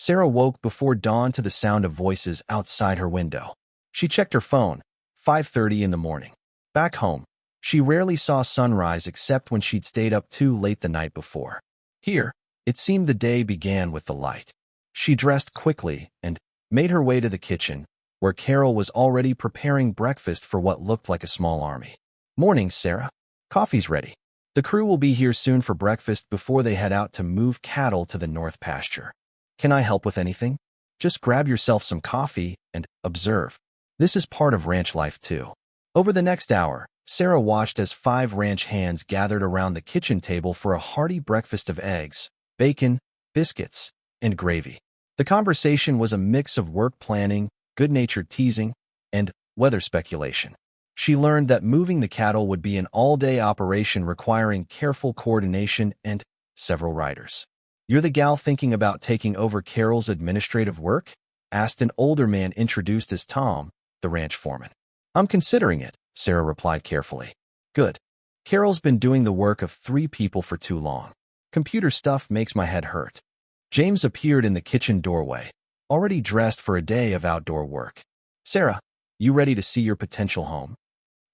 Sarah woke before dawn to the sound of voices outside her window. She checked her phone, 5:30 in the morning. Back home, she rarely saw sunrise except when she'd stayed up too late the night before. Here, it seemed the day began with the light. She dressed quickly and made her way to the kitchen, where Carol was already preparing breakfast for what looked like a small army. "Morning, Sarah. Coffee's ready. The crew will be here soon for breakfast before they head out to move cattle to the north pasture. Can I help with anything? Just grab yourself some coffee and observe. This is part of ranch life too." Over the next hour, Sarah watched as 5 ranch hands gathered around the kitchen table for a hearty breakfast of eggs, bacon, biscuits, and gravy. The conversation was a mix of work planning, good-natured teasing, and weather speculation. She learned that moving the cattle would be an all-day operation requiring careful coordination and several riders. "You're the gal thinking about taking over Carol's administrative work?" asked an older man introduced as Tom, the ranch foreman. "I'm considering it," Sarah replied carefully. "Good. Carol's been doing the work of 3 people for too long. Computer stuff makes my head hurt." James appeared in the kitchen doorway, already dressed for a day of outdoor work. "Sarah, you ready to see your potential home?"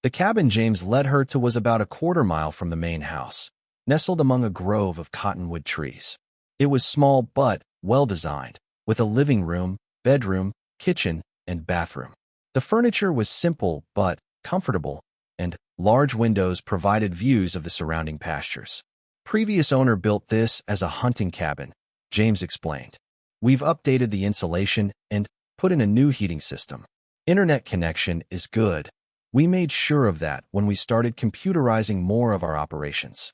The cabin James led her to was about a quarter-mile from the main house, nestled among a grove of cottonwood trees. It was small but well-designed, with a living room, bedroom, kitchen, and bathroom. The furniture was simple but comfortable, and large windows provided views of the surrounding pastures. "Previous owner built this as a hunting cabin," James explained. "We've updated the insulation and put in a new heating system. Internet connection is good. We made sure of that when we started computerizing more of our operations."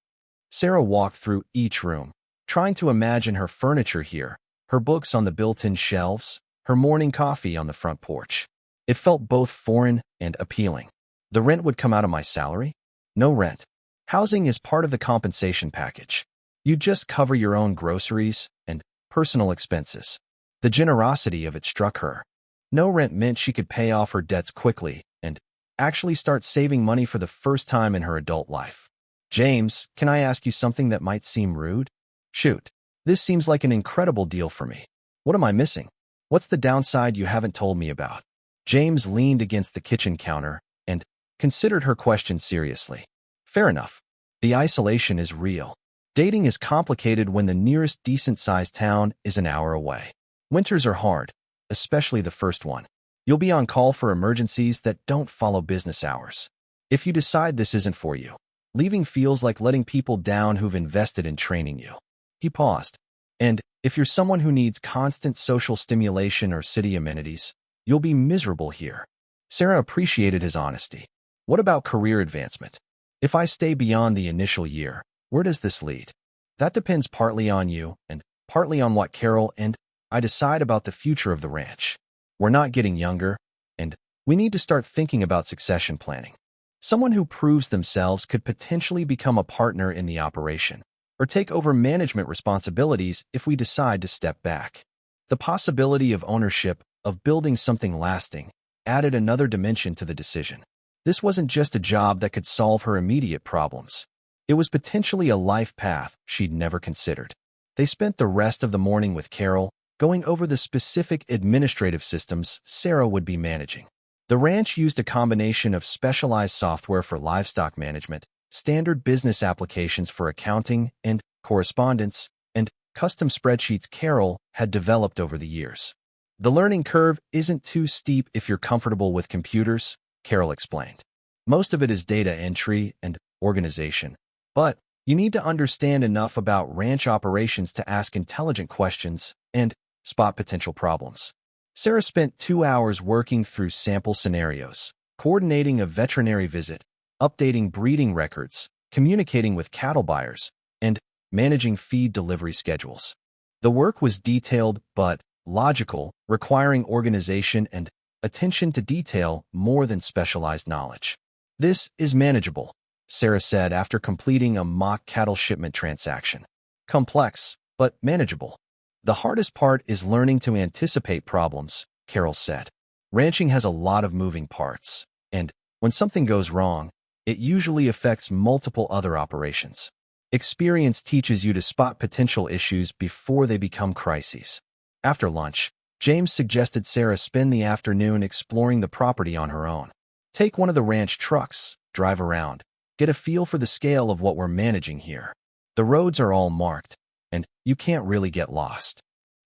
Sarah walked through each room, trying to imagine her furniture here, her books on the built-in shelves, her morning coffee on the front porch. It felt both foreign and appealing. "The rent would come out of my salary?" "No rent. Housing is part of the compensation package. You just cover your own groceries and personal expenses." The generosity of it struck her. No rent meant she could pay off her debts quickly and actually start saving money for the first time in her adult life. "James, can I ask you something that might seem rude?" "Shoot. This seems like an incredible deal for me. What am I missing? What's the downside you haven't told me about?" James leaned against the kitchen counter and considered her question seriously. "Fair enough. The isolation is real. Dating is complicated when the nearest decent-sized town is an hour away. Winters are hard, especially the first one. You'll be on call for emergencies that don't follow business hours. If you decide this isn't for you, leaving feels like letting people down who've invested in training you." He paused. "And if you're someone who needs constant social stimulation or city amenities, you'll be miserable here." Sarah appreciated his honesty. "What about career advancement? If I stay beyond the initial year, where does this lead?" "That depends partly on you and partly on what Carol and I decide about the future of the ranch. We're not getting younger, and we need to start thinking about succession planning. Someone who proves themselves could potentially become a partner in the operation, or take over management responsibilities if we decide to step back." The possibility of ownership, of building something lasting, added another dimension to the decision. This wasn't just a job that could solve her immediate problems. It was potentially a life path she'd never considered. They spent the rest of the morning with Carol, going over the specific administrative systems Sarah would be managing. The ranch used a combination of specialized software for livestock management, standard business applications for accounting and correspondence, and custom spreadsheets Carol had developed over the years. "The learning curve isn't too steep if you're comfortable with computers," Carol explained. "Most of it is data entry and organization, but you need to understand enough about ranch operations to ask intelligent questions and spot potential problems." Sarah spent 2 hours working through sample scenarios, coordinating a veterinary visit, updating breeding records, communicating with cattle buyers, and managing feed delivery schedules. The work was detailed but logical, requiring organization and attention to detail more than specialized knowledge. "This is manageable," Sarah said after completing a mock cattle shipment transaction. "Complex, but manageable. The hardest part is learning to anticipate problems," Carol said. "Ranching has a lot of moving parts, and when something goes wrong, it usually affects multiple other operations. Experience teaches you to spot potential issues before they become crises." After lunch, James suggested Sarah spend the afternoon exploring the property on her own. Take one of the ranch trucks, drive around, get a feel for the scale of what we're managing here. The roads are all marked, and you can't really get lost.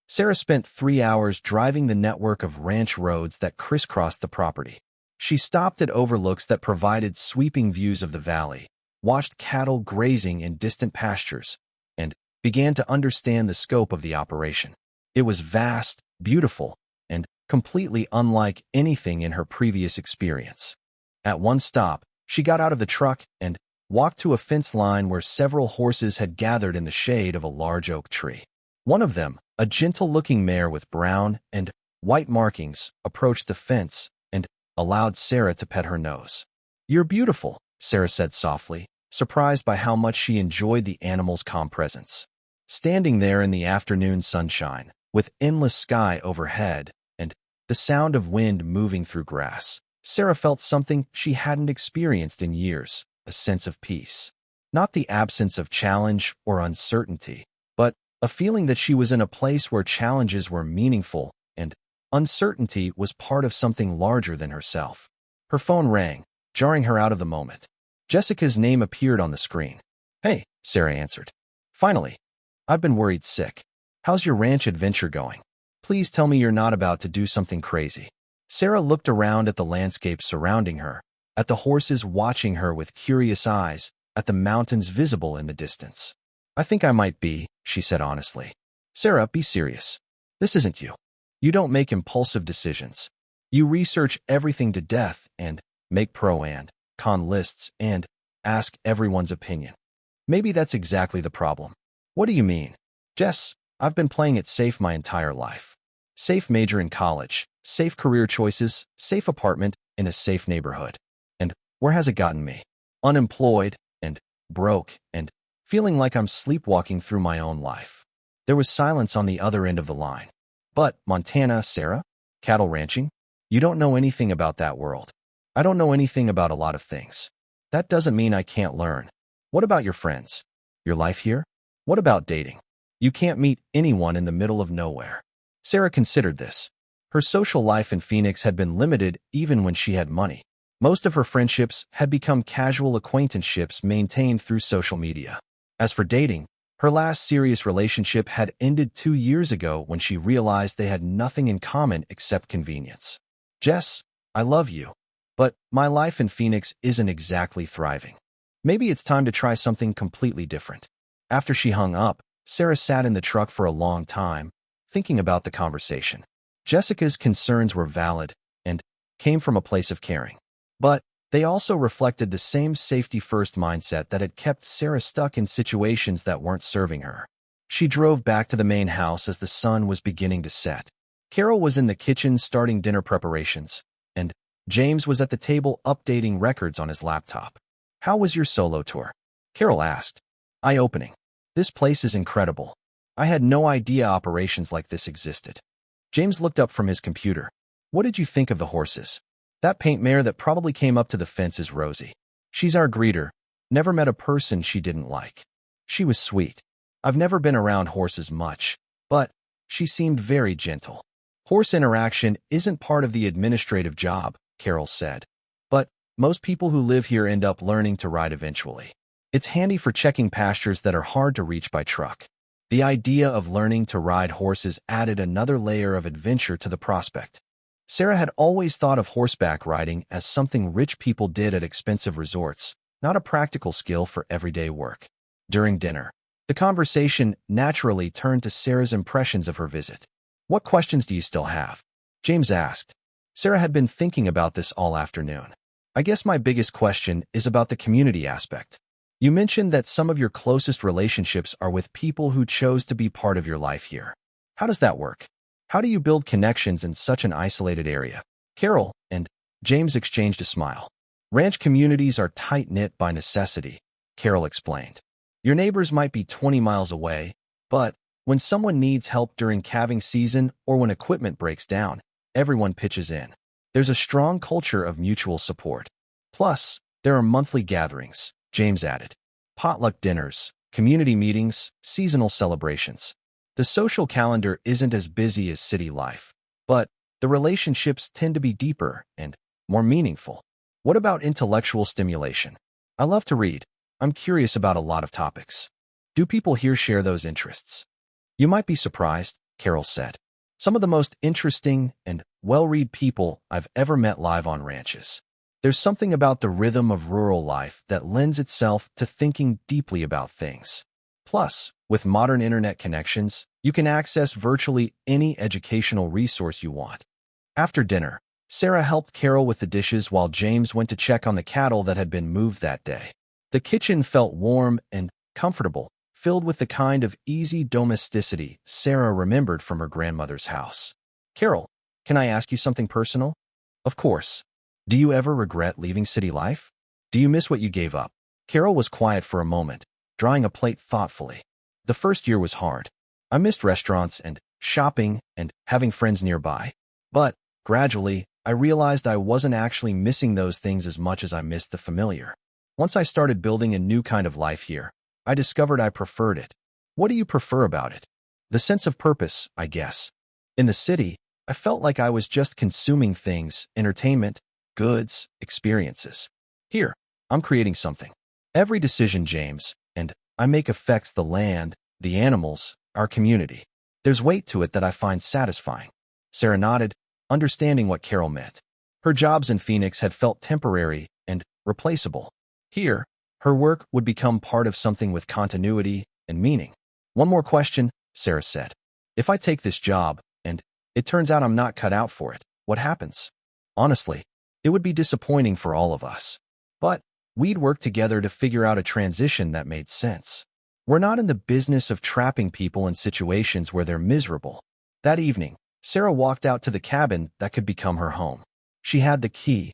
Sarah spent 3 hours driving the network of ranch roads that crisscrossed the property. She stopped at overlooks that provided sweeping views of the valley, watched cattle grazing in distant pastures, and began to understand the scope of the operation. It was vast, beautiful, and completely unlike anything in her previous experience. At one stop, she got out of the truck and walked to a fence line where several horses had gathered in the shade of a large oak tree. One of them, a gentle-looking mare with brown and white markings, approached the fence and allowed Sarah to pet her nose. "You're beautiful," Sarah said softly, surprised by how much she enjoyed the animal's calm presence. Standing there in the afternoon sunshine, with endless sky overhead and the sound of wind moving through grass, Sarah felt something she hadn't experienced in years, a sense of peace. Not the absence of challenge or uncertainty, but a feeling that she was in a place where challenges were meaningful and uncertainty was part of something larger than herself. Her phone rang, jarring her out of the moment. Jessica's name appeared on the screen. "Hey," Sarah answered. "Finally. I've been worried sick. How's your ranch adventure going? Please tell me you're not about to do something crazy." Sarah looked around at the landscape surrounding her, at the horses watching her with curious eyes, at the mountains visible in the distance. "I think I might be," she said honestly. "Sarah, be serious. This isn't you. You don't make impulsive decisions. You research everything to death and make pro and con lists and ask everyone's opinion. Maybe that's exactly the problem." "What do you mean?" "Jess, I've been playing it safe my entire life. Safe major in college, safe career choices, safe apartment in a safe neighborhood. And where has it gotten me? Unemployed and broke and feeling like I'm sleepwalking through my own life." There was silence on the other end of the line. "But, Montana, Sarah? Cattle ranching? You don't know anything about that world." "I don't know anything about a lot of things. That doesn't mean I can't learn." "What about your friends? Your life here? What about dating? You can't meet anyone in the middle of nowhere." Sarah considered this. Her social life in Phoenix had been limited even when she had money. Most of her friendships had become casual acquaintanceships maintained through social media. As for dating, her last serious relationship had ended 2 years ago when she realized they had nothing in common except convenience. "Jess, I love you, but my life in Phoenix isn't exactly thriving. Maybe it's time to try something completely different." After she hung up, Sarah sat in the truck for a long time, thinking about the conversation. Jessica's concerns were valid and came from a place of caring. But they also reflected the same safety-first mindset that had kept Sarah stuck in situations that weren't serving her. She drove back to the main house as the sun was beginning to set. Carol was in the kitchen starting dinner preparations, and James was at the table updating records on his laptop. "How was your solo tour?" Carol asked. "Eye-opening. This place is incredible. I had no idea operations like this existed." James looked up from his computer. "What did you think of the horses?" "That paint mare that probably came up to the fence is Rosie. She's our greeter. Never met a person she didn't like. She was sweet. I've never been around horses much, but she seemed very gentle." "Horse interaction isn't part of the administrative job," Carol said. "But most people who live here end up learning to ride eventually. It's handy for checking pastures that are hard to reach by truck." The idea of learning to ride horses added another layer of adventure to the prospect. Sarah had always thought of horseback riding as something rich people did at expensive resorts, not a practical skill for everyday work. During dinner, the conversation naturally turned to Sarah's impressions of her visit. "What questions do you still have?" James asked. Sarah had been thinking about this all afternoon. "I guess my biggest question is about the community aspect. You mentioned that some of your closest relationships are with people who chose to be part of your life here. How does that work? How do you build connections in such an isolated area?" Carol and James exchanged a smile. "Ranch communities are tight-knit by necessity," Carol explained. "Your neighbors might be 20 miles away, but when someone needs help during calving season or when equipment breaks down, everyone pitches in. There's a strong culture of mutual support. Plus, there are monthly gatherings," James added. "Potluck dinners, community meetings, seasonal celebrations. The social calendar isn't as busy as city life, but the relationships tend to be deeper and more meaningful. What about intellectual stimulation? I love to read. I'm curious about a lot of topics. Do people here share those interests? You might be surprised, Carol said. Some of the most interesting and well-read people I've ever met live on ranches. There's something about the rhythm of rural life that lends itself to thinking deeply about things. Plus, with modern internet connections, you can access virtually any educational resource you want. After dinner, Sarah helped Carol with the dishes while James went to check on the cattle that had been moved that day. The kitchen felt warm and comfortable, filled with the kind of easy domesticity Sarah remembered from her grandmother's house. Carol, can I ask you something personal? Of course. Do you ever regret leaving city life? Do you miss what you gave up? Carol was quiet for a moment, drying a plate thoughtfully. The first year was hard. I missed restaurants and shopping and having friends nearby. But, gradually, I realized I wasn't actually missing those things as much as I missed the familiar. Once I started building a new kind of life here, I discovered I preferred it. What do you prefer about it? The sense of purpose, I guess. In the city, I felt like I was just consuming things, entertainment, goods, experiences. Here, I'm creating something. Every decision, James, and I make affects the land, the animals, our community. There's weight to it that I find satisfying. Sarah nodded, understanding what Carol meant. Her jobs in Phoenix had felt temporary and replaceable. Here, her work would become part of something with continuity and meaning. One more question, Sarah said. If I take this job, and it turns out I'm not cut out for it, what happens? Honestly, it would be disappointing for all of us. But we'd work together to figure out a transition that made sense. We're not in the business of trapping people in situations where they're miserable. That evening, Sarah walked out to the cabin that could become her home. She had the key,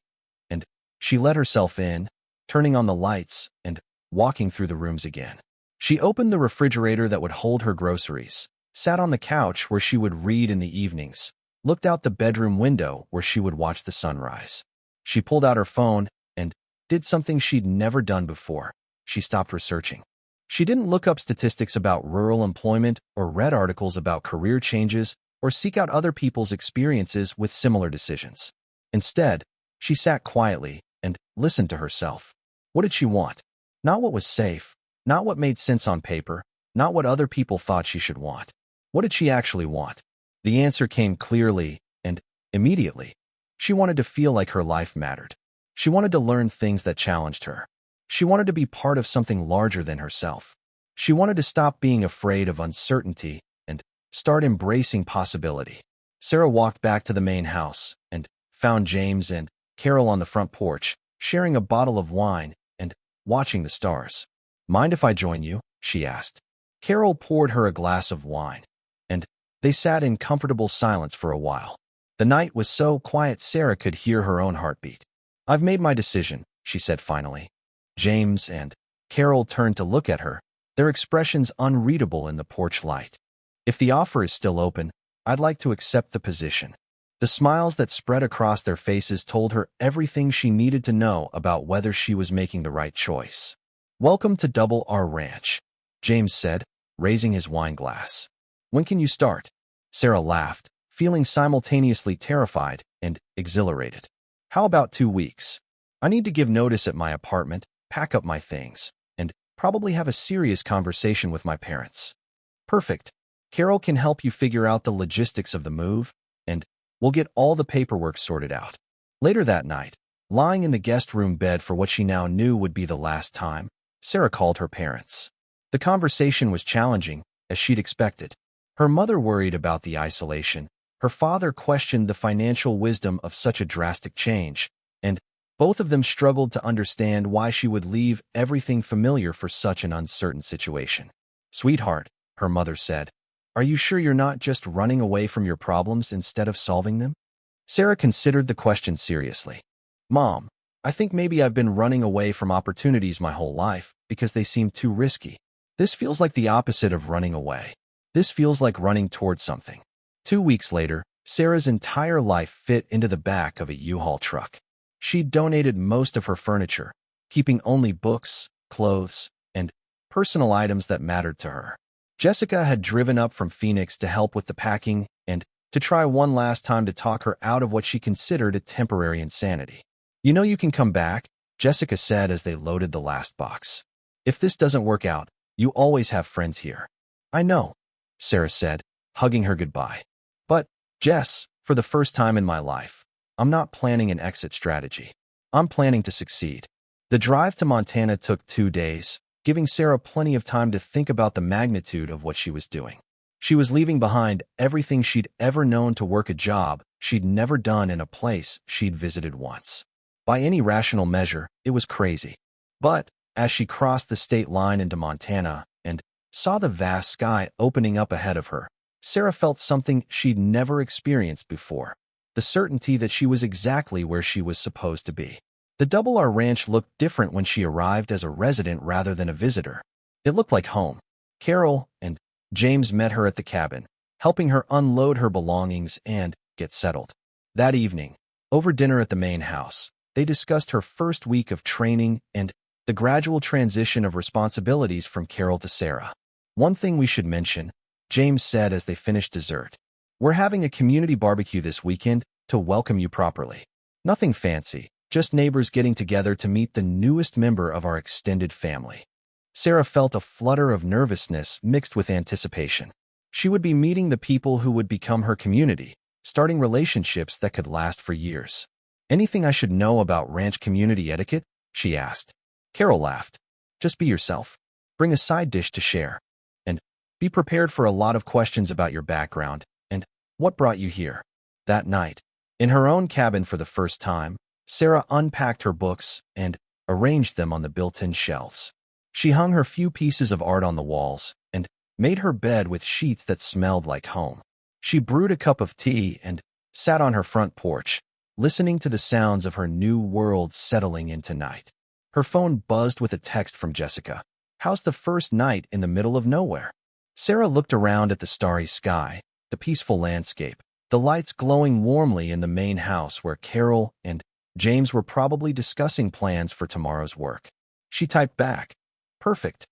and she let herself in, turning on the lights and walking through the rooms again. She opened the refrigerator that would hold her groceries, sat on the couch where she would read in the evenings, looked out the bedroom window where she would watch the sunrise. She pulled out her phone and did something she'd never done before. She stopped researching. She didn't look up statistics about rural employment or read articles about career changes or seek out other people's experiences with similar decisions. Instead, she sat quietly and listened to herself. What did she want? Not what was safe, not what made sense on paper, not what other people thought she should want. What did she actually want? The answer came clearly and immediately. She wanted to feel like her life mattered. She wanted to learn things that challenged her. She wanted to be part of something larger than herself. She wanted to stop being afraid of uncertainty and start embracing possibility. Sarah walked back to the main house and found James and Carol on the front porch, sharing a bottle of wine and watching the stars. Mind if I join you? She asked. Carol poured her a glass of wine, and they sat in comfortable silence for a while. The night was so quiet Sarah could hear her own heartbeat. I've made my decision, she said finally. James and Carol turned to look at her, their expressions unreadable in the porch light. If the offer is still open, I'd like to accept the position. The smiles that spread across their faces told her everything she needed to know about whether she was making the right choice. Welcome to Double R Ranch, James said, raising his wine glass. When can you start? Sarah laughed, feeling simultaneously terrified and exhilarated. How about 2 weeks? I need to give notice at my apartment, pack up my things, and probably have a serious conversation with my parents. Perfect. Carol can help you figure out the logistics of the move, and we'll get all the paperwork sorted out. Later that night, lying in the guest room bed for what she now knew would be the last time, Sarah called her parents. The conversation was challenging, as she'd expected. Her mother worried about the isolation. Her father questioned the financial wisdom of such a drastic change, and both of them struggled to understand why she would leave everything familiar for such an uncertain situation. Sweetheart, her mother said, are you sure you're not just running away from your problems instead of solving them? Sarah considered the question seriously. Mom, I think maybe I've been running away from opportunities my whole life because they seem too risky. This feels like the opposite of running away. This feels like running towards something. 2 weeks later, Sarah's entire life fit into the back of a U-Haul truck. She'd donated most of her furniture, keeping only books, clothes, and personal items that mattered to her. Jessica had driven up from Phoenix to help with the packing and to try one last time to talk her out of what she considered a temporary insanity. "You know you can come back," Jessica said as they loaded the last box. "If this doesn't work out, you always have friends here." "I know," Sarah said, hugging her goodbye. "But, Jess, for the first time in my life, I'm not planning an exit strategy. I'm planning to succeed." The drive to Montana took 2 days, giving Sarah plenty of time to think about the magnitude of what she was doing. She was leaving behind everything she'd ever known to work a job she'd never done in a place she'd visited once. By any rational measure, it was crazy. But as she crossed the state line into Montana and saw the vast sky opening up ahead of her, Sarah felt something she'd never experienced before: the certainty that she was exactly where she was supposed to be. The Double R Ranch looked different when she arrived as a resident rather than a visitor. It looked like home. Carol and James met her at the cabin, helping her unload her belongings and get settled. That evening, over dinner at the main house, they discussed her first week of training and the gradual transition of responsibilities from Carol to Sarah. "One thing we should mention," James said as they finished dessert. "We're having a community barbecue this weekend to welcome you properly. Nothing fancy, just neighbors getting together to meet the newest member of our extended family." Sarah felt a flutter of nervousness mixed with anticipation. She would be meeting the people who would become her community, starting relationships that could last for years. "Anything I should know about ranch community etiquette?" she asked. Carol laughed. "Just be yourself. Bring a side dish to share. And be prepared for a lot of questions about your background and what brought you here." That night, in her own cabin for the first time, Sarah unpacked her books and arranged them on the built-in shelves. She hung her few pieces of art on the walls and made her bed with sheets that smelled like home. She brewed a cup of tea and sat on her front porch, listening to the sounds of her new world settling into night. Her phone buzzed with a text from Jessica. "How's the first night in the middle of nowhere?" Sarah looked around at the starry sky, the peaceful landscape, the lights glowing warmly in the main house where Carol and James were probably discussing plans for tomorrow's work. She typed back, "Perfect."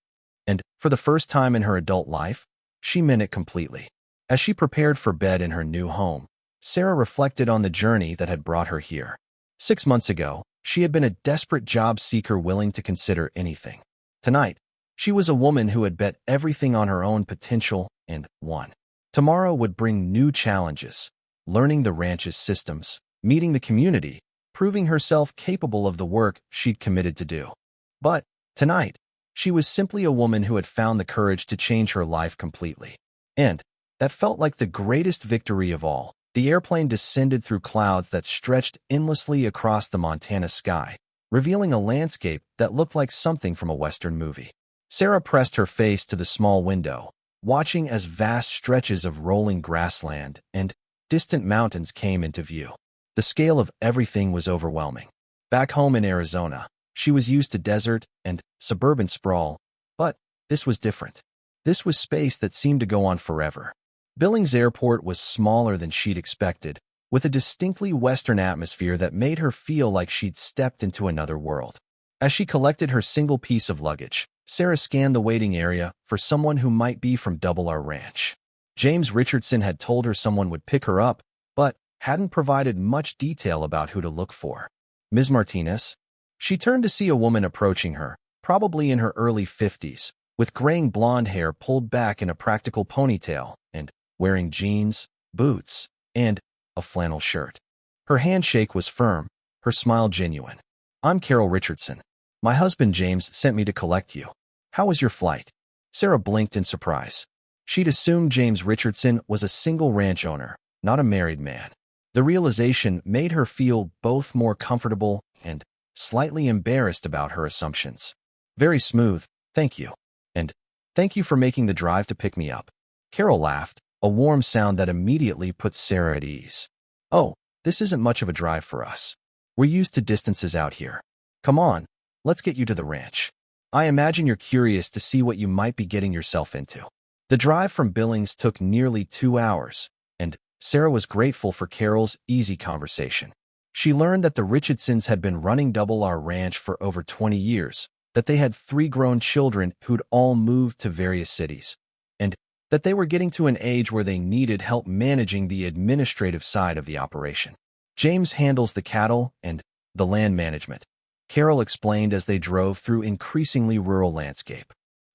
And for the first time in her adult life, she meant it completely. As she prepared for bed in her new home, Sarah reflected on the journey that had brought her here. 6 months ago, she had been a desperate job seeker willing to consider anything. Tonight, she was a woman who had bet everything on her own potential and won. Tomorrow would bring new challenges: learning the ranch's systems, meeting the community, proving herself capable of the work she'd committed to do. But tonight, she was simply a woman who had found the courage to change her life completely. And that felt like the greatest victory of all. The airplane descended through clouds that stretched endlessly across the Montana sky, revealing a landscape that looked like something from a Western movie. Sarah pressed her face to the small window, watching as vast stretches of rolling grassland and distant mountains came into view. The scale of everything was overwhelming. Back home in Arizona, she was used to desert and suburban sprawl, but this was different. This was space that seemed to go on forever. Billings Airport was smaller than she'd expected, with a distinctly Western atmosphere that made her feel like she'd stepped into another world. As she collected her single piece of luggage, Sarah scanned the waiting area for someone who might be from Double R Ranch. James Richardson had told her someone would pick her up, but hadn't provided much detail about who to look for. "Ms. Martinez?" She turned to see a woman approaching her, probably in her early 50s, with graying blonde hair pulled back in a practical ponytail and wearing jeans, boots, and a flannel shirt. Her handshake was firm, her smile genuine. "I'm Carol Richardson. My husband James sent me to collect you. How was your flight?" Sarah blinked in surprise. She'd assumed James Richardson was a single ranch owner, not a married man. The realization made her feel both more comfortable and slightly embarrassed about her assumptions. "Very smooth, thank you. And thank you for making the drive to pick me up." Carol laughed, a warm sound that immediately put Sarah at ease. "Oh, this isn't much of a drive for us. We're used to distances out here. Come on, let's get you to the ranch. I imagine you're curious to see what you might be getting yourself into." The drive from Billings took nearly 2 hours, and Sarah was grateful for Carol's easy conversation. She learned that the Richardsons had been running Double R Ranch for over 20 years, that they had 3 grown children who'd all moved to various cities, and that they were getting to an age where they needed help managing the administrative side of the operation. James handles the cattle and the land management, Carol explained as they drove through increasingly rural landscape.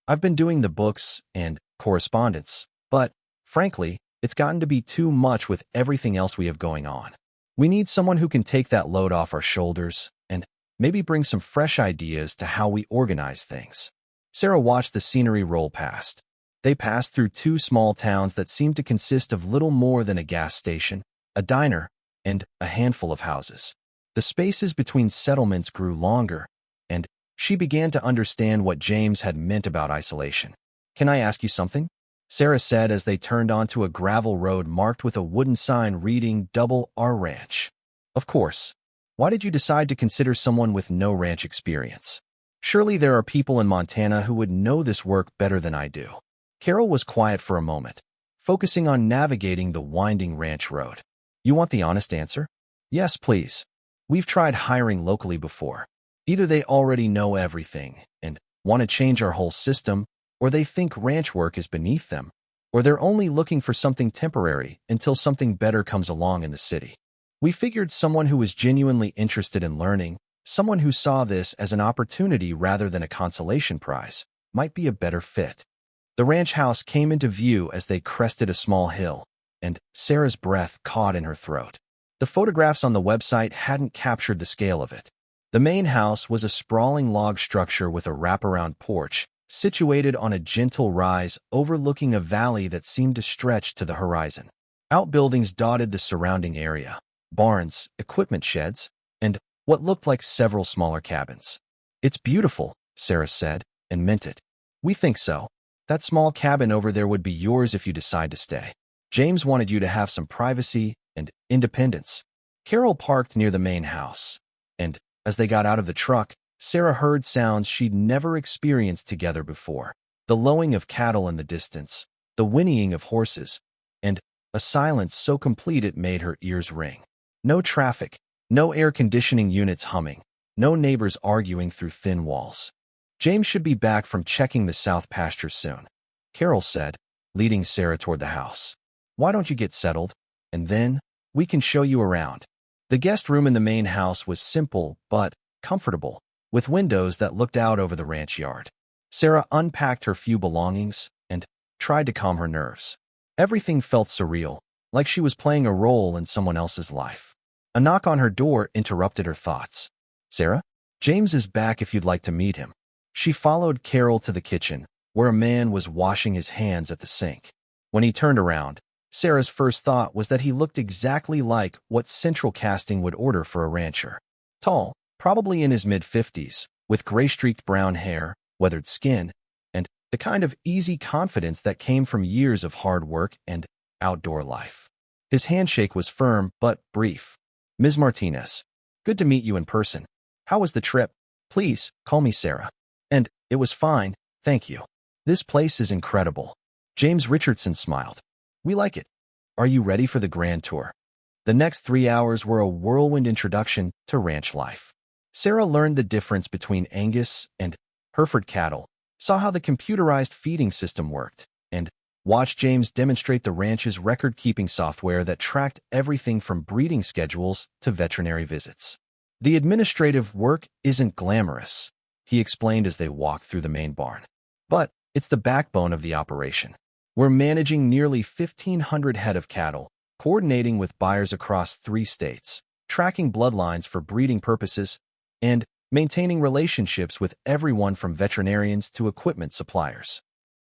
I've been doing the books and correspondence, but, frankly, it's gotten to be too much with everything else we have going on. We need someone who can take that load off our shoulders and maybe bring some fresh ideas to how we organize things. Sarah watched the scenery roll past. They passed through two small towns that seemed to consist of little more than a gas station, a diner, and a handful of houses. The spaces between settlements grew longer, and she began to understand what James had meant about isolation. "Can I ask you something?" Sarah said as they turned onto a gravel road marked with a wooden sign reading Double R Ranch. "Of course. Why did you decide to consider someone with no ranch experience? Surely there are people in Montana who would know this work better than I do." Carol was quiet for a moment, focusing on navigating the winding ranch road. "You want the honest answer?" "Yes, please. We've tried hiring locally before. Either they already know everything and want to change our whole system, or they think ranch work is beneath them, or they're only looking for something temporary until something better comes along in the city. We figured someone who was genuinely interested in learning, someone who saw this as an opportunity rather than a consolation prize, might be a better fit." The ranch house came into view as they crested a small hill, and Sarah's breath caught in her throat. The photographs on the website hadn't captured the scale of it. The main house was a sprawling log structure with a wraparound porch, situated on a gentle rise overlooking a valley that seemed to stretch to the horizon. Outbuildings dotted the surrounding area, barns, equipment sheds, and what looked like several smaller cabins. "It's beautiful," Sarah said, and meant it. "We think so. That small cabin over there would be yours if you decide to stay. James wanted you to have some privacy and independence." Carol parked near the main house, and as they got out of the truck, Sarah heard sounds she'd never experienced together before. The lowing of cattle in the distance, the whinnying of horses, and a silence so complete it made her ears ring. No traffic, no air conditioning units humming, no neighbors arguing through thin walls. "James should be back from checking the south pasture soon," Carol said, leading Sarah toward the house. "Why don't you get settled, and then we can show you around." The guest room in the main house was simple but comfortable, with windows that looked out over the ranch yard. Sarah unpacked her few belongings and tried to calm her nerves. Everything felt surreal, like she was playing a role in someone else's life. A knock on her door interrupted her thoughts. "Sarah? James is back if you'd like to meet him." She followed Carol to the kitchen, where a man was washing his hands at the sink. When he turned around, Sarah's first thought was that he looked exactly like what Central Casting would order for a rancher. Tall, probably in his mid-50s, with gray-streaked brown hair, weathered skin, and the kind of easy confidence that came from years of hard work and outdoor life. His handshake was firm but brief. "Ms. Martinez, good to meet you in person. How was the trip? Please, call me Sarah." "And it was fine, thank you. This place is incredible." James Richardson smiled. "We like it. Are you ready for the grand tour?" The next 3 hours were a whirlwind introduction to ranch life. Sarah learned the difference between Angus and Hereford cattle, saw how the computerized feeding system worked, and watched James demonstrate the ranch's record-keeping software that tracked everything from breeding schedules to veterinary visits. "The administrative work isn't glamorous," he explained as they walked through the main barn. "But it's the backbone of the operation. We're managing nearly 1,500 head of cattle, coordinating with buyers across 3 states, tracking bloodlines for breeding purposes, and maintaining relationships with everyone from veterinarians to equipment suppliers."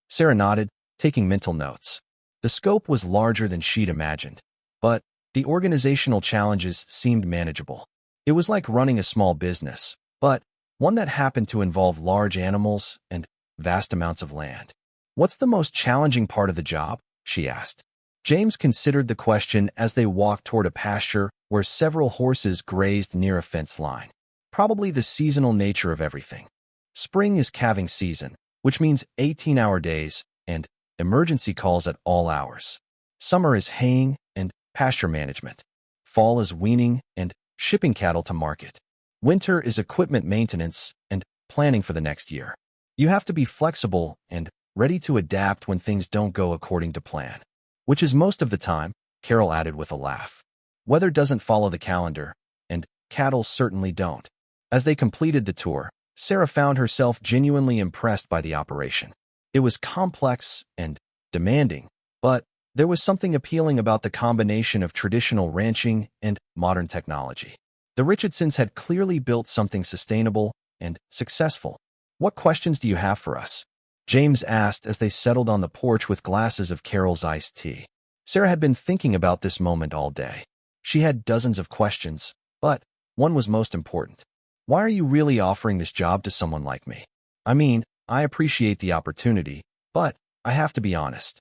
Sarah nodded, taking mental notes. The scope was larger than she'd imagined, but the organizational challenges seemed manageable. It was like running a small business, but one that happened to involve large animals and vast amounts of land. "What's the most challenging part of the job?" she asked. James considered the question as they walked toward a pasture where several horses grazed near a fence line. "Probably the seasonal nature of everything. Spring is calving season, which means 18-hour days and emergency calls at all hours. Summer is haying and pasture management. Fall is weaning and shipping cattle to market. Winter is equipment maintenance and planning for the next year. You have to be flexible and ready to adapt when things don't go according to plan. Which is most of the time, Carol added with a laugh. Weather doesn't follow the calendar, and cattle certainly don't. As they completed the tour, Sarah found herself genuinely impressed by the operation. It was complex and demanding, but there was something appealing about the combination of traditional ranching and modern technology. The Richardsons had clearly built something sustainable and successful. What questions do you have for us? James asked as they settled on the porch with glasses of Carol's iced tea. Sarah had been thinking about this moment all day. She had dozens of questions, but one was most important. Why are you really offering this job to someone like me? I mean, I appreciate the opportunity, but I have to be honest.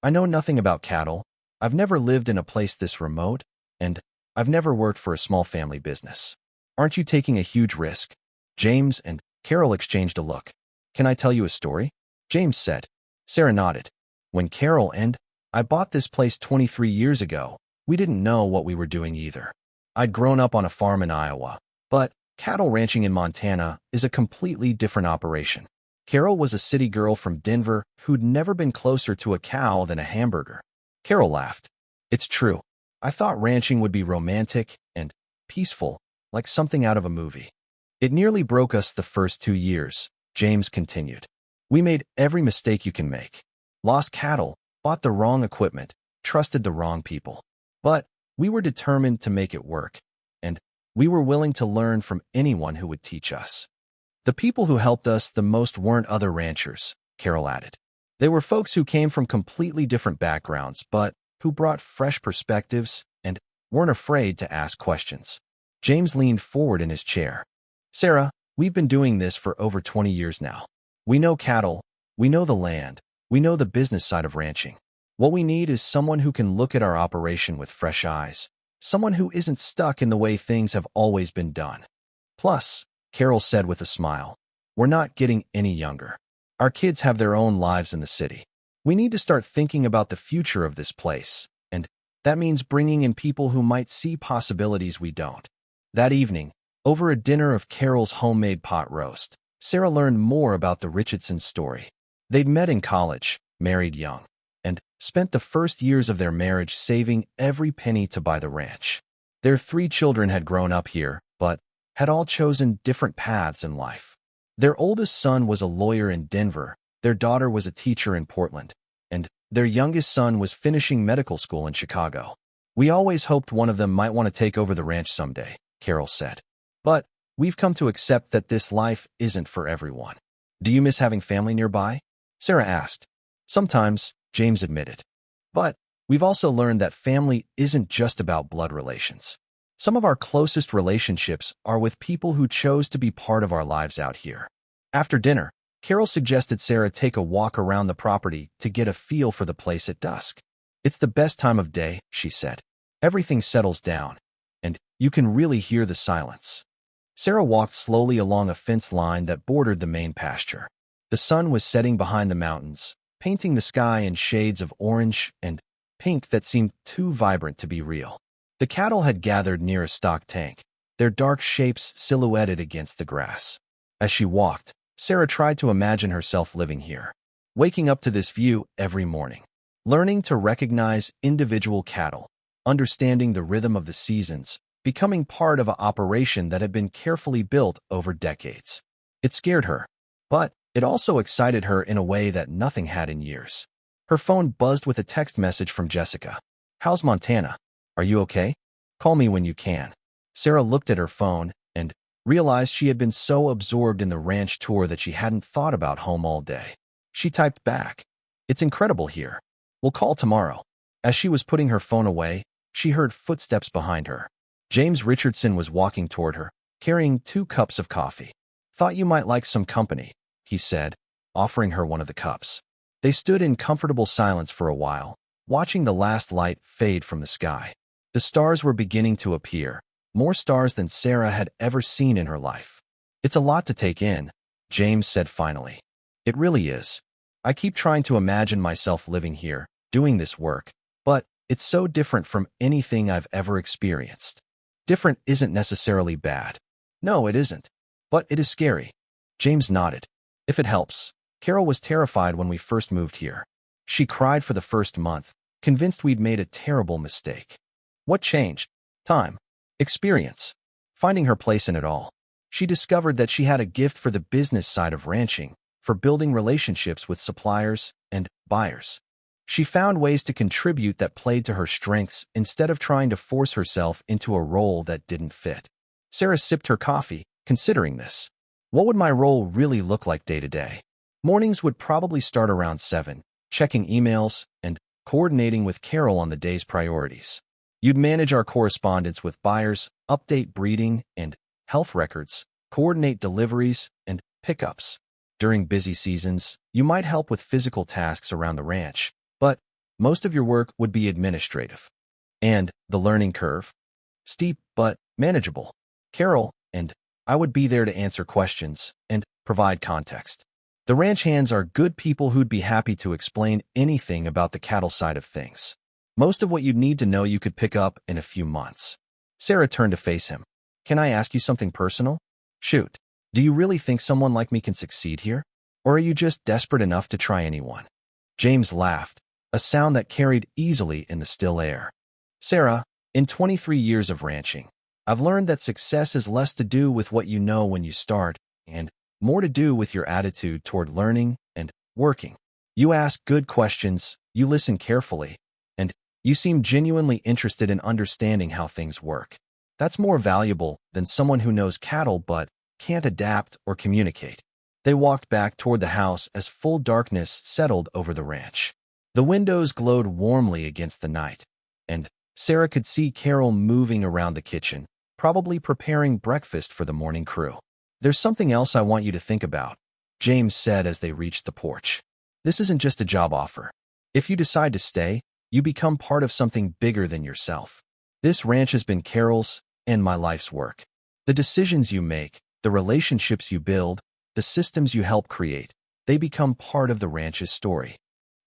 I know nothing about cattle. I've never lived in a place this remote, and I've never worked for a small family business. Aren't you taking a huge risk? James and Carol exchanged a look. Can I tell you a story? James said. Sarah nodded. When Carol and I bought this place 23 years ago, we didn't know what we were doing either. I'd grown up on a farm in Iowa, but cattle ranching in Montana is a completely different operation. Carol was a city girl from Denver who'd never been closer to a cow than a hamburger. Carol laughed. It's true. I thought ranching would be romantic and peaceful, like something out of a movie. It nearly broke us the first 2 years, James continued. We made every mistake you can make. Lost cattle, bought the wrong equipment, trusted the wrong people. But we were determined to make it work, and we were willing to learn from anyone who would teach us. The people who helped us the most weren't other ranchers, Carol added. They were folks who came from completely different backgrounds, but who brought fresh perspectives and weren't afraid to ask questions. James leaned forward in his chair. Sarah, we've been doing this for over 20 years now. We know cattle, we know the land, we know the business side of ranching. What we need is someone who can look at our operation with fresh eyes, someone who isn't stuck in the way things have always been done. Plus, Carol said with a smile, we're not getting any younger. Our kids have their own lives in the city. We need to start thinking about the future of this place, and that means bringing in people who might see possibilities we don't. That evening, over a dinner of Carol's homemade pot roast, Sarah learned more about the Richardsons' story. They'd met in college, married young, and spent the first years of their marriage saving every penny to buy the ranch. Their 3 children had grown up here, but had all chosen different paths in life. Their oldest son was a lawyer in Denver, their daughter was a teacher in Portland, and their youngest son was finishing medical school in Chicago. We always hoped one of them might want to take over the ranch someday, Carol said. But we've come to accept that this life isn't for everyone. Do you miss having family nearby? Sarah asked. Sometimes, James admitted. But we've also learned that family isn't just about blood relations. Some of our closest relationships are with people who chose to be part of our lives out here. After dinner, Carol suggested Sarah take a walk around the property to get a feel for the place at dusk. It's the best time of day, she said. Everything settles down, and you can really hear the silence. Sarah walked slowly along a fence line that bordered the main pasture. The sun was setting behind the mountains, painting the sky in shades of orange and pink that seemed too vibrant to be real. The cattle had gathered near a stock tank, their dark shapes silhouetted against the grass. As she walked, Sarah tried to imagine herself living here, waking up to this view every morning, learning to recognize individual cattle, understanding the rhythm of the seasons, becoming part of an operation that had been carefully built over decades. It scared her, but it also excited her in a way that nothing had in years. Her phone buzzed with a text message from Jessica. How's Montana? Are you okay? Call me when you can. Sarah looked at her phone and realized she had been so absorbed in the ranch tour that she hadn't thought about home all day. She typed back, It's incredible here. We'll call tomorrow. As she was putting her phone away, she heard footsteps behind her. James Richardson was walking toward her, carrying 2 cups of coffee. Thought you might like some company, he said, offering her one of the cups. They stood in comfortable silence for a while, watching the last light fade from the sky. The stars were beginning to appear, more stars than Sarah had ever seen in her life. It's a lot to take in, James said finally. It really is. I keep trying to imagine myself living here, doing this work, but it's so different from anything I've ever experienced. Different isn't necessarily bad. No, it isn't. But it is scary. James nodded. If it helps. Carol was terrified when we first moved here. She cried for the first month, convinced we'd made a terrible mistake. What changed? Time. Experience. Finding her place in it all. She discovered that she had a gift for the business side of ranching, for building relationships with suppliers and buyers. She found ways to contribute that played to her strengths instead of trying to force herself into a role that didn't fit. Sarah sipped her coffee, considering this. What would my role really look like day to day? Mornings would probably start around 7, checking emails and coordinating with Carol on the day's priorities. You'd manage our correspondence with buyers, update breeding and health records, coordinate deliveries and pickups. During busy seasons, you might help with physical tasks around the ranch, but most of your work would be administrative. And the learning curve? Steep but manageable. Carol and I would be there to answer questions and provide context. The ranch hands are good people who'd be happy to explain anything about the cattle side of things. Most of what you'd need to know you could pick up in a few months. Sarah turned to face him. Can I ask you something personal? Shoot. Do you really think someone like me can succeed here? Or are you just desperate enough to try anyone? James laughed, a sound that carried easily in the still air. Sarah, in 23 years of ranching, I've learned that success is less to do with what you know when you start, and more to do with your attitude toward learning and working. You ask good questions, you listen carefully, and you seem genuinely interested in understanding how things work. That's more valuable than someone who knows cattle but can't adapt or communicate. They walked back toward the house as full darkness settled over the ranch. The windows glowed warmly against the night, and Sarah could see Carol moving around the kitchen, probably preparing breakfast for the morning crew. There's something else I want you to think about, James said as they reached the porch. This isn't just a job offer. If you decide to stay, you become part of something bigger than yourself. This ranch has been Carol's and my life's work. The decisions you make, the relationships you build, the systems you help create, they become part of the ranch's story.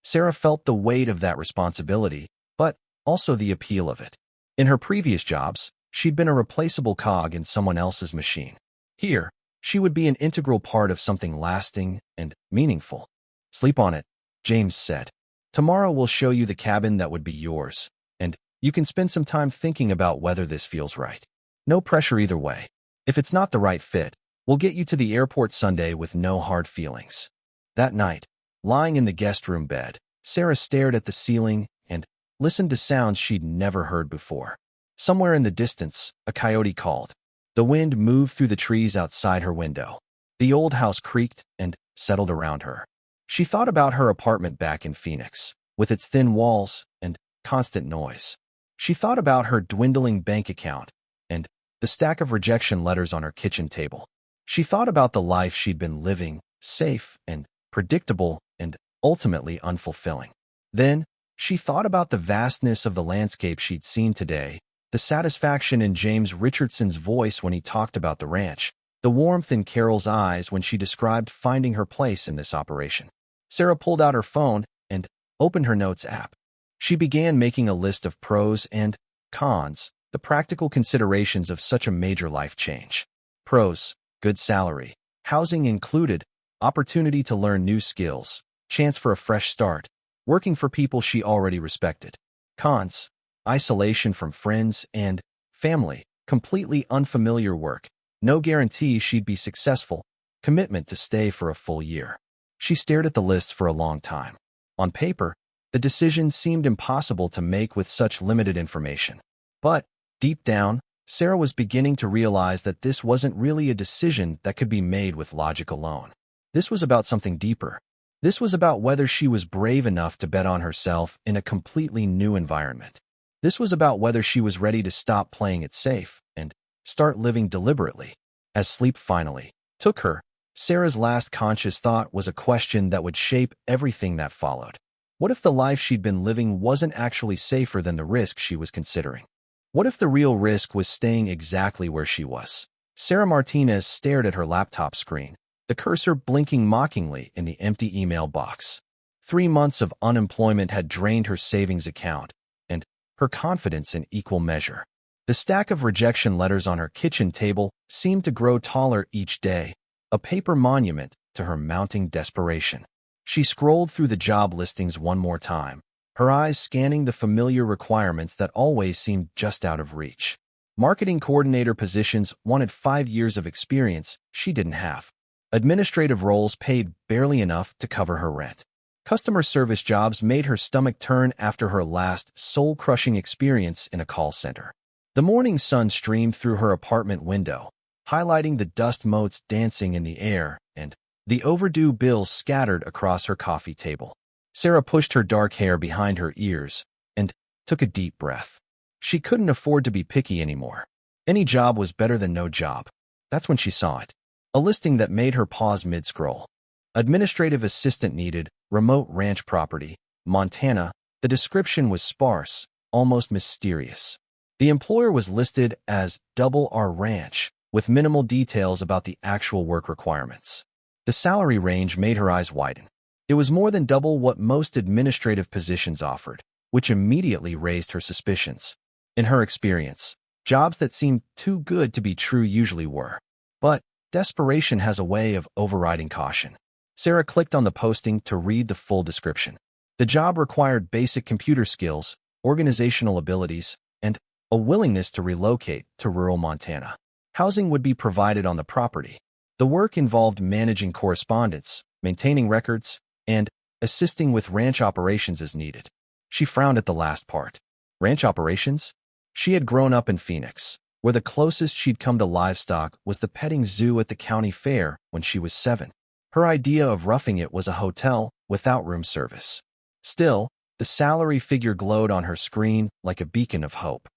Sarah felt the weight of that responsibility, but also the appeal of it. In her previous jobs, she'd been a replaceable cog in someone else's machine. Here, she would be an integral part of something lasting and meaningful. Sleep on it, James said. Tomorrow we'll show you the cabin that would be yours, and you can spend some time thinking about whether this feels right. No pressure either way. If it's not the right fit, we'll get you to the airport Sunday with no hard feelings. That night, lying in the guest room bed, Sarah stared at the ceiling and listened to sounds she'd never heard before. Somewhere in the distance, a coyote called. The wind moved through the trees outside her window. The old house creaked and settled around her. She thought about her apartment back in Phoenix, with its thin walls and constant noise. She thought about her dwindling bank account and the stack of rejection letters on her kitchen table. She thought about the life she'd been living, safe and predictable and ultimately unfulfilling. Then, she thought about the vastness of the landscape she'd seen today, the satisfaction in James Richardson's voice when he talked about the ranch, the warmth in Carol's eyes when she described finding her place in this operation. Sarah pulled out her phone and opened her notes app. She began making a list of pros and cons, the practical considerations of such a major life change. Pros: good salary, housing included, opportunity to learn new skills, chance for a fresh start, working for people she already respected. Cons: isolation from friends and family, completely unfamiliar work, no guarantee she'd be successful, commitment to stay for a full year. She stared at the list for a long time. On paper, the decision seemed impossible to make with such limited information. But, deep down, Sarah was beginning to realize that this wasn't really a decision that could be made with logic alone. This was about something deeper. This was about whether she was brave enough to bet on herself in a completely new environment. This was about whether she was ready to stop playing it safe and start living deliberately. As sleep finally took her, Sarah's last conscious thought was a question that would shape everything that followed. What if the life she'd been living wasn't actually safer than the risk she was considering? What if the real risk was staying exactly where she was? Sarah Martinez stared at her laptop screen, the cursor blinking mockingly in the empty email box. 3 months of unemployment had drained her savings account, and her confidence in equal measure. The stack of rejection letters on her kitchen table seemed to grow taller each day, a paper monument to her mounting desperation. She scrolled through the job listings one more time, her eyes scanning the familiar requirements that always seemed just out of reach. Marketing coordinator positions wanted 5 years of experience she didn't have. Administrative roles paid barely enough to cover her rent. Customer service jobs made her stomach turn after her last soul-crushing experience in a call center. The morning sun streamed through her apartment window, highlighting the dust motes dancing in the air and the overdue bills scattered across her coffee table. Sarah pushed her dark hair behind her ears and took a deep breath. She couldn't afford to be picky anymore. Any job was better than no job. That's when she saw it. A listing that made her pause mid-scroll. Administrative assistant needed, remote ranch property, Montana. The description was sparse, almost mysterious. The employer was listed as Double R Ranch, with minimal details about the actual work requirements. The salary range made her eyes widen. It was more than double what most administrative positions offered, which immediately raised her suspicions. In her experience, jobs that seemed too good to be true usually were. But desperation has a way of overriding caution. Sarah clicked on the posting to read the full description. The job required basic computer skills, organizational abilities, and a willingness to relocate to rural Montana. Housing would be provided on the property. The work involved managing correspondence, maintaining records, and assisting with ranch operations as needed. She frowned at the last part. Ranch operations? She had grown up in Phoenix, where the closest she'd come to livestock was the petting zoo at the county fair when she was 7. Her idea of roughing it was a hotel without room service. Still, the salary figure glowed on her screen like a beacon of hope.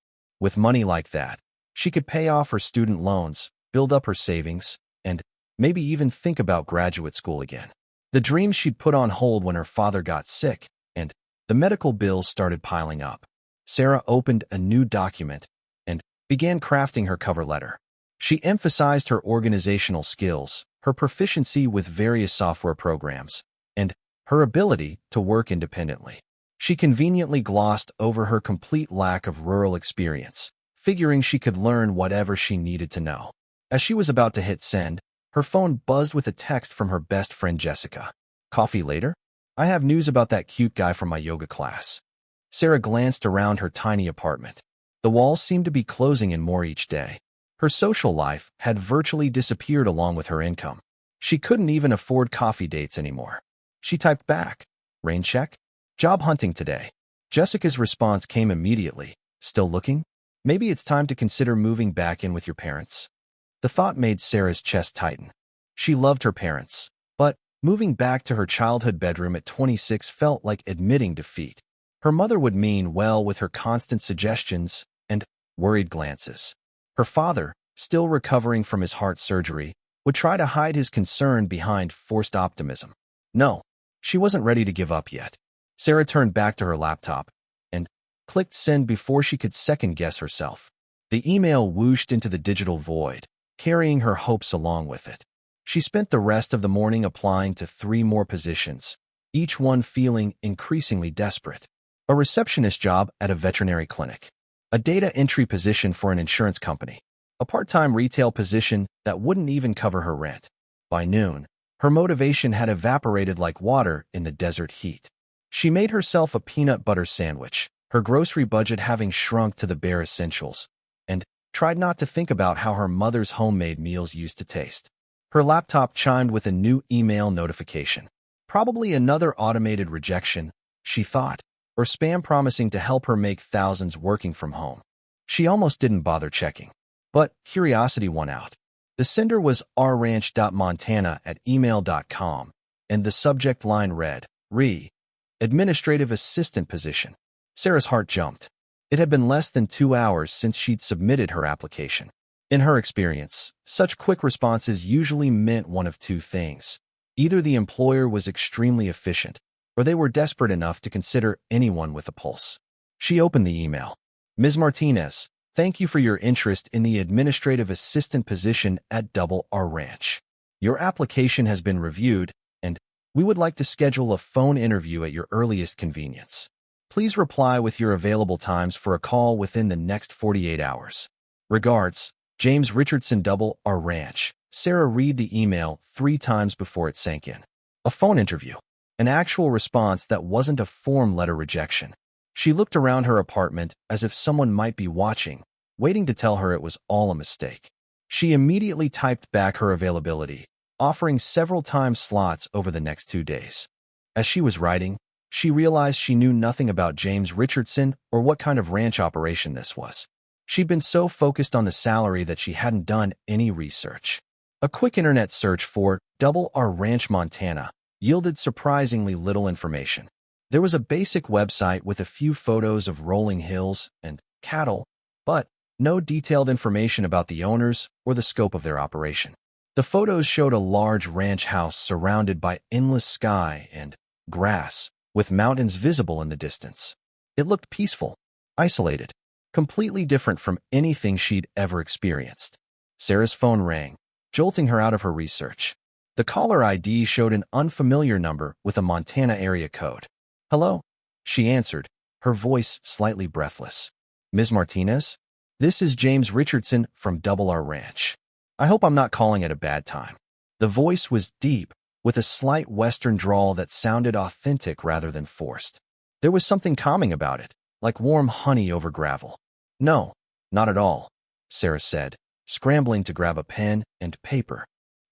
With money like that, she could pay off her student loans, build up her savings, and maybe even think about graduate school again. The dreams she'd put on hold when her father got sick, and the medical bills started piling up. Sarah opened a new document and began crafting her cover letter. She emphasized her organizational skills, her proficiency with various software programs, and her ability to work independently. She conveniently glossed over her complete lack of rural experience, figuring she could learn whatever she needed to know. As she was about to hit send, her phone buzzed with a text from her best friend Jessica. "Coffee later? I have news about that cute guy from my yoga class." Sarah glanced around her tiny apartment. The walls seemed to be closing in more each day. Her social life had virtually disappeared along with her income. She couldn't even afford coffee dates anymore. She typed back, "Rain check? Job hunting today." Jessica's response came immediately. "Still looking? Maybe it's time to consider moving back in with your parents." The thought made Sarah's chest tighten. She loved her parents, but moving back to her childhood bedroom at 26 felt like admitting defeat. Her mother would mean well with her constant suggestions and worried glances. Her father, still recovering from his heart surgery, would try to hide his concern behind forced optimism. No, she wasn't ready to give up yet. Sarah turned back to her laptop and clicked send before she could second-guess herself. The email whooshed into the digital void, carrying her hopes along with it. She spent the rest of the morning applying to 3 more positions, each one feeling increasingly desperate. A receptionist job at a veterinary clinic, a data entry position for an insurance company, a part-time retail position that wouldn't even cover her rent. By noon, her motivation had evaporated like water in the desert heat. She made herself a peanut butter sandwich, her grocery budget having shrunk to the bare essentials, and tried not to think about how her mother's homemade meals used to taste. Her laptop chimed with a new email notification. Probably another automated rejection, she thought, or spam promising to help her make thousands working from home. She almost didn't bother checking. But curiosity won out. The sender was rranch.montana@email.com, and the subject line read, Administrative Assistant Position. Sarah's heart jumped. It had been less than 2 hours since she'd submitted her application. In her experience, such quick responses usually meant one of 2 things. Either the employer was extremely efficient, or they were desperate enough to consider anyone with a pulse. She opened the email. "Ms. Martinez, thank you for your interest in the administrative assistant position at Double R Ranch. Your application has been reviewed, and we would like to schedule a phone interview at your earliest convenience. Please reply with your available times for a call within the next 48 hours. Regards, James Richardson, Double R Ranch." Sarah read the email 3 times before it sank in. A phone interview. An actual response that wasn't a form letter rejection. She looked around her apartment as if someone might be watching, waiting to tell her it was all a mistake. She immediately typed back her availability, offering several time slots over the next 2 days. As she was writing, she realized she knew nothing about James Richardson or what kind of ranch operation this was. She'd been so focused on the salary that she hadn't done any research. A quick internet search for Double R Ranch, Montana, yielded surprisingly little information. There was a basic website with a few photos of rolling hills and cattle, but no detailed information about the owners or the scope of their operation. The photos showed a large ranch house surrounded by endless sky and grass, with mountains visible in the distance. It looked peaceful, isolated, completely different from anything she'd ever experienced. Sarah's phone rang, jolting her out of her research. The caller ID showed an unfamiliar number with a Montana area code. "Hello," she answered, her voice slightly breathless. "Ms. Martinez? This is James Richardson from Double R Ranch. I hope I'm not calling at a bad time." The voice was deep, with a slight Western drawl that sounded authentic rather than forced. There was something calming about it, like warm honey over gravel. "No, not at all," Sarah said, scrambling to grab a pen and paper.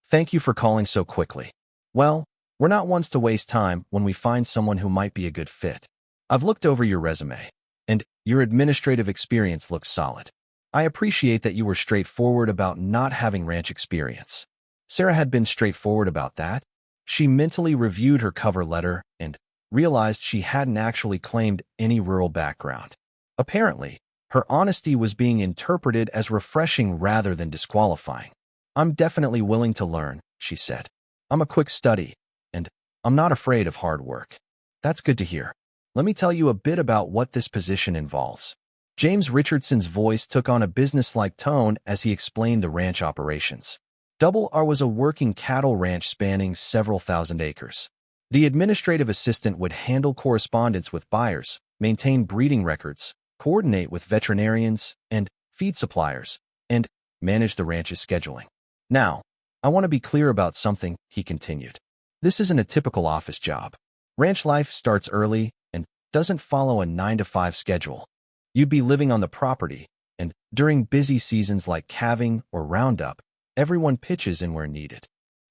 "Thank you for calling so quickly. Well, we're not ones to waste time when we find someone who might be a good fit. I've looked over your resume, and your administrative experience looks solid. I appreciate that you were straightforward about not having ranch experience." Sarah had been straightforward about that. She mentally reviewed her cover letter and realized she hadn't actually claimed any rural background. Apparently, her honesty was being interpreted as refreshing rather than disqualifying. "I'm definitely willing to learn," she said. "I'm a quick study, and I'm not afraid of hard work." "That's good to hear. Let me tell you a bit about what this position involves." James Richardson's voice took on a businesslike tone as he explained the ranch operations. Double R was a working cattle ranch spanning several thousand acres. The administrative assistant would handle correspondence with buyers, maintain breeding records, coordinate with veterinarians and feed suppliers, and manage the ranch's scheduling. "Now, I want to be clear about something," he continued. "This isn't a typical office job. Ranch life starts early and doesn't follow a 9-to-5 schedule. You'd be living on the property, and during busy seasons like calving or roundup, everyone pitches in where needed."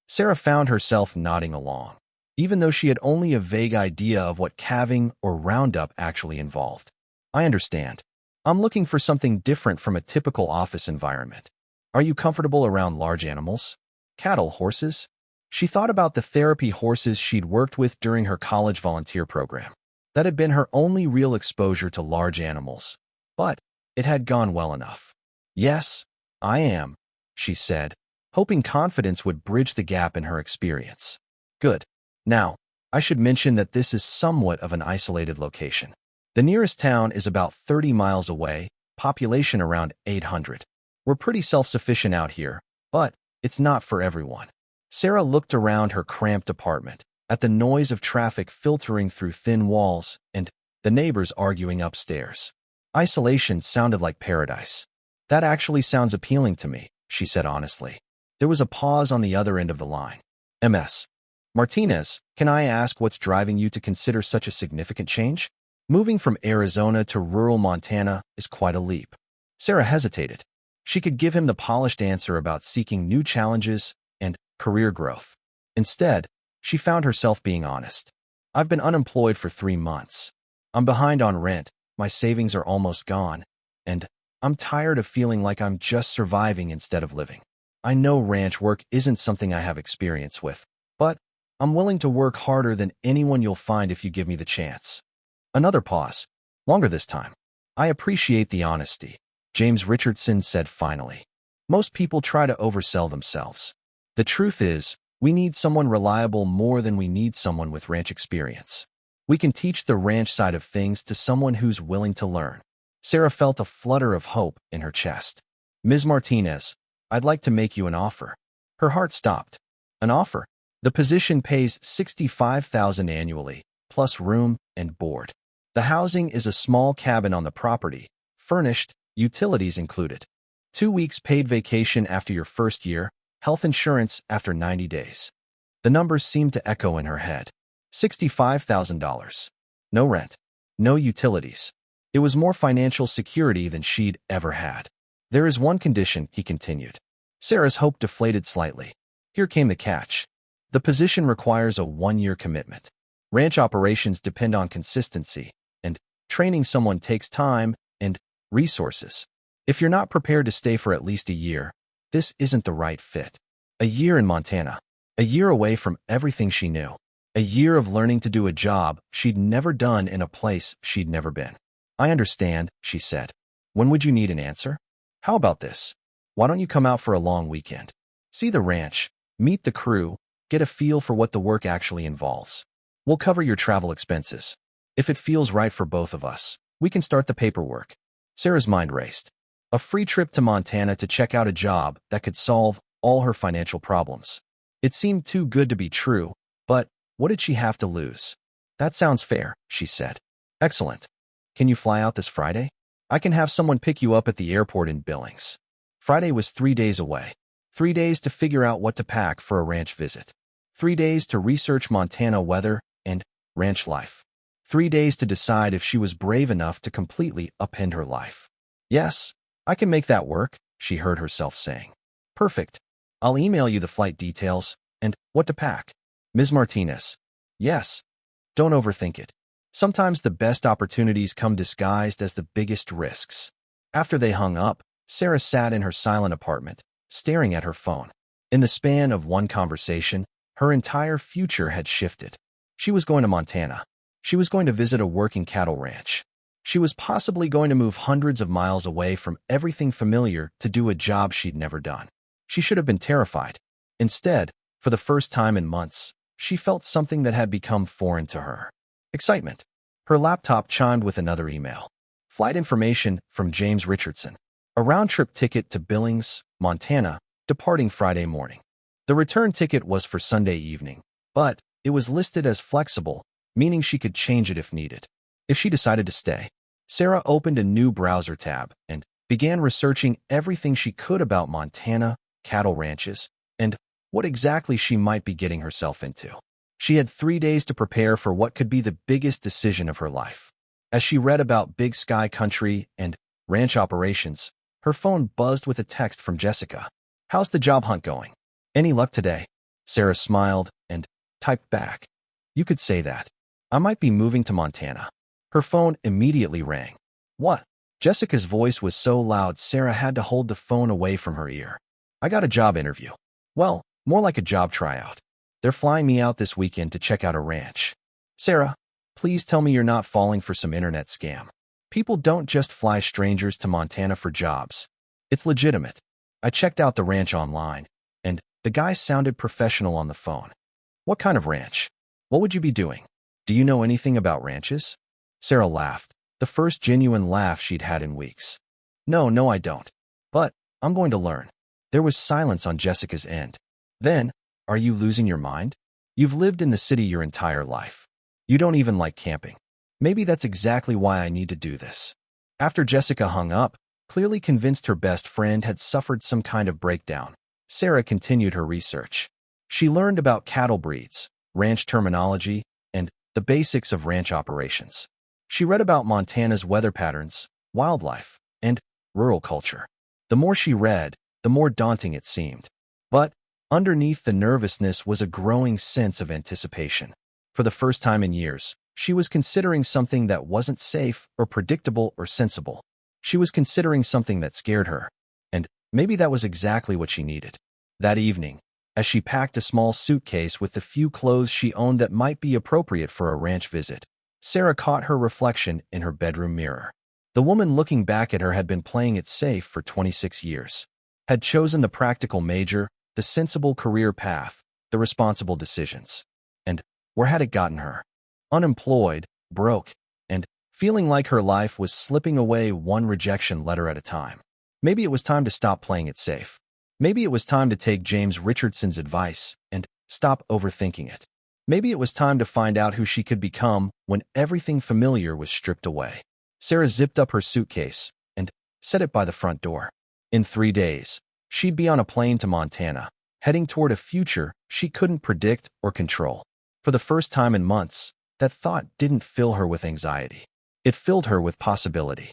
Sarah found herself nodding along, even though she had only a vague idea of what calving or roundup actually involved. "I understand. I'm looking for something different from a typical office environment. Are you comfortable around large animals? Cattle, horses?" She thought about the therapy horses she'd worked with during her college volunteer program. That had been her only real exposure to large animals, but it had gone well enough. "Yes, I am," she said, hoping confidence would bridge the gap in her experience. "Good. Now, I should mention that this is somewhat of an isolated location. The nearest town is about 30 miles away, population around 800. We're pretty self-sufficient out here, but it's not for everyone." Sarah looked around her cramped apartment, at the noise of traffic filtering through thin walls and the neighbors arguing upstairs. Isolation sounded like paradise. "That actually sounds appealing to me," she said honestly. There was a pause on the other end of the line. "Ms. Martinez, can I ask what's driving you to consider such a significant change? Moving from Arizona to rural Montana is quite a leap." Sarah hesitated. She could give him the polished answer about seeking new challenges and career growth. Instead, she found herself being honest. "I've been unemployed for 3 months. I'm behind on rent, my savings are almost gone, and I'm tired of feeling like I'm just surviving instead of living. I know ranch work isn't something I have experience with, but I'm willing to work harder than anyone you'll find if you give me the chance." Another pause, longer this time. "I appreciate the honesty," James Richardson said finally. "Most people try to oversell themselves. The truth is, we need someone reliable more than we need someone with ranch experience. We can teach the ranch side of things to someone who's willing to learn." Sarah felt a flutter of hope in her chest. "Ms. Martinez, I'd like to make you an offer." Her heart stopped. An offer? The position pays $65,000 annually, plus room and board. The housing is a small cabin on the property, furnished, utilities included. 2 weeks paid vacation after your first year, Health insurance after 90 days. The numbers seemed to echo in her head. $65,000. No rent. No utilities. It was more financial security than she'd ever had. There is one condition, he continued. Sarah's hope deflated slightly. Here came the catch. The position requires a 1-year commitment. Ranch operations depend on consistency, and training someone takes time and resources. If you're not prepared to stay for at least a year, this isn't the right fit. A year in Montana. A year away from everything she knew. A year of learning to do a job she'd never done in a place she'd never been. I understand, she said. When would you need an answer? How about this? Why don't you come out for a long weekend? See the ranch, meet the crew, get a feel for what the work actually involves. We'll cover your travel expenses. If it feels right for both of us, we can start the paperwork. Sarah's mind raced. A free trip to Montana to check out a job that could solve all her financial problems. It seemed too good to be true, but what did she have to lose? That sounds fair, she said. Excellent. Can you fly out this Friday? I can have someone pick you up at the airport in Billings. Friday was 3 days away. 3 days to figure out what to pack for a ranch visit. 3 days to research Montana weather and ranch life. 3 days to decide if she was brave enough to completely upend her life. Yes, I can make that work, she heard herself saying. Perfect. I'll email you the flight details and what to pack. Ms. Martinez. Yes. Don't overthink it. Sometimes the best opportunities come disguised as the biggest risks. After they hung up, Sarah sat in her silent apartment, staring at her phone. In the span of one conversation, her entire future had shifted. She was going to Montana. She was going to visit a working cattle ranch. She was possibly going to move hundreds of miles away from everything familiar to do a job she'd never done. She should have been terrified. Instead, for the first time in months, she felt something that had become foreign to her. Excitement. Her laptop chimed with another email. Flight information from James Richardson. A round-trip ticket to Billings, Montana, departing Friday morning. The return ticket was for Sunday evening, but it was listed as flexible, meaning she could change it if needed. If she decided to stay, Sarah opened a new browser tab and began researching everything she could about Montana, cattle ranches, and what exactly she might be getting herself into. She had 3 days to prepare for what could be the biggest decision of her life. As she read about Big Sky Country and ranch operations, her phone buzzed with a text from Jessica. How's the job hunt going? Any luck today? Sarah smiled and typed back. You could say that. I might be moving to Montana. Her phone immediately rang. What? Jessica's voice was so loud Sarah had to hold the phone away from her ear. I got a job interview. Well, more like a job tryout. They're flying me out this weekend to check out a ranch. Sarah, please tell me you're not falling for some internet scam. People don't just fly strangers to Montana for jobs. It's legitimate. I checked out the ranch online, and the guy sounded professional on the phone. What kind of ranch? What would you be doing? Do you know anything about ranches? Sarah laughed, the first genuine laugh she'd had in weeks. No, I don't. But I'm going to learn. There was silence on Jessica's end. Then, are you losing your mind? You've lived in the city your entire life. You don't even like camping. Maybe that's exactly why I need to do this. After Jessica hung up, clearly convinced her best friend had suffered some kind of breakdown, Sarah continued her research. She learned about cattle breeds, ranch terminology, and the basics of ranch operations. She read about Montana's weather patterns, wildlife, and rural culture. The more she read, the more daunting it seemed. But underneath the nervousness was a growing sense of anticipation. For the first time in years, she was considering something that wasn't safe or predictable or sensible. She was considering something that scared her. And maybe that was exactly what she needed. That evening, as she packed a small suitcase with the few clothes she owned that might be appropriate for a ranch visit, Sarah caught her reflection in her bedroom mirror. The woman looking back at her had been playing it safe for 26 years, had chosen the practical major, the sensible career path, the responsible decisions. And where had it gotten her? Unemployed, broke, and feeling like her life was slipping away one rejection letter at a time. Maybe it was time to stop playing it safe. Maybe it was time to take James Richardson's advice and stop overthinking it. Maybe it was time to find out who she could become when everything familiar was stripped away. Sarah zipped up her suitcase and set it by the front door. In 3 days, she'd be on a plane to Montana, heading toward a future she couldn't predict or control. For the first time in months, that thought didn't fill her with anxiety. It filled her with possibility.